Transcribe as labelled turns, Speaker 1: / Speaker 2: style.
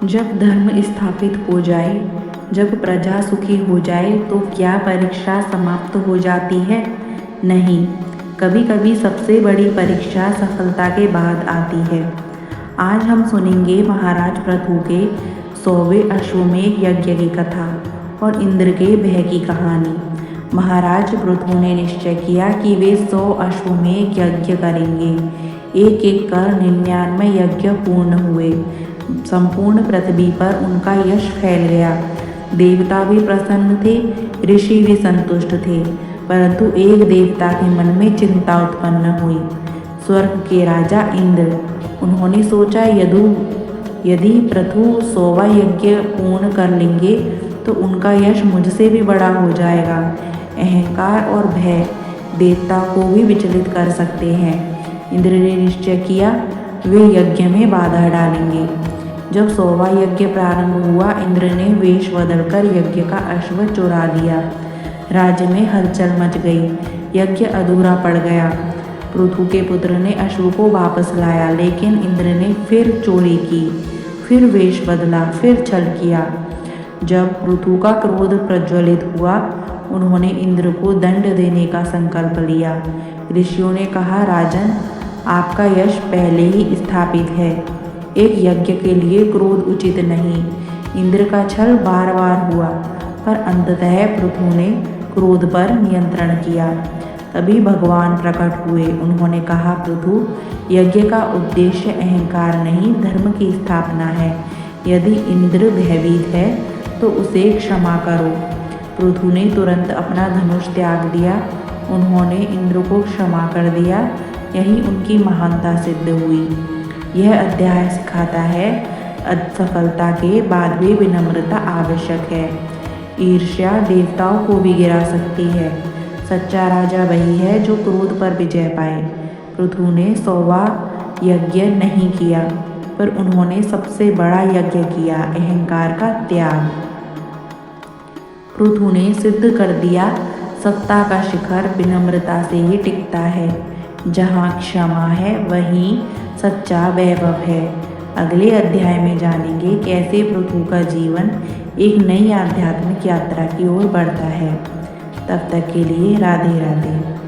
Speaker 1: जब धर्म स्थापित हो जाए, जब प्रजा सुखी हो जाए तो क्या परीक्षा समाप्त हो जाती है? नहीं, कभी कभी सबसे बड़ी परीक्षा सफलता के बाद आती है। आज हम सुनेंगे महाराज पृथु के 100वें अश्वमेध यज्ञ की कथा और इंद्र के भय की कहानी। महाराज पृथु ने निश्चय किया कि वे 100 अश्वमेध यज्ञ करेंगे। एक एक कर 99 यज्ञ पूर्ण हुए। संपूर्ण पृथ्वी पर उनका यश फैल गया। देवता भी प्रसन्न थे, ऋषि भी संतुष्ट थे, परंतु एक देवता के मन में चिंता उत्पन्न हुई। स्वर्ग के राजा इंद्र। उन्होंने सोचा यदि पृथु 100वां यज्ञ पूर्ण कर लेंगे तो उनका यश मुझसे भी बड़ा हो जाएगा। अहंकार और भय देवता को भी विचलित कर सकते हैं। इंद्र ने निश्चय किया वे यज्ञ में बाधा डालेंगे। जब 100वां यज्ञ प्रारंभ हुआ, इंद्र ने वेश बदलकर यज्ञ का अश्व चुरा लिया। राज्य में हलचल मच गई। यज्ञ अधूरा पड़ गया। पृथु के पुत्र ने अश्व को वापस लाया, लेकिन इंद्र ने फिर चोरी की, फिर वेश बदला, फिर छल किया। जब पृथु का क्रोध प्रज्वलित हुआ, उन्होंने इंद्र को दंड देने का संकल्प लिया। ऋषियों ने कहा, राजन, आपका यश पहले ही स्थापित है। एक यज्ञ के लिए क्रोध उचित नहीं। इंद्र का छल बार बार हुआ, पर अंततः पृथु ने क्रोध पर नियंत्रण किया। तभी भगवान प्रकट हुए। उन्होंने कहा, पृथु, यज्ञ का उद्देश्य अहंकार नहीं, धर्म की स्थापना है। यदि इंद्र भयभीत है तो उसे क्षमा करो। पृथु ने तुरंत अपना धनुष त्याग दिया। उन्होंने इंद्र को क्षमा कर दिया। यही उनकी महानता सिद्ध हुई। यह अध्याय सिखाता है असफलता के बाद भी विनम्रता आवश्यक है। ईर्ष्या देवताओं को भी गिरा सकती है। सच्चा राजा वही है जो क्रोध पर विजय पाए। पृथु ने 100वां यज्ञ नहीं किया, पर उन्होंने सबसे बड़ा यज्ञ किया, अहंकार का त्याग। पृथु ने सिद्ध कर दिया सत्ता का शिखर विनम्रता से ही टिकता है। जहाँ क्षमा है वहीं सच्चा वैभव है। अगले अध्याय में जानेंगे कैसे पृथु का जीवन एक नई आध्यात्मिक यात्रा की ओर बढ़ता है। तब तक के लिए राधे राधे।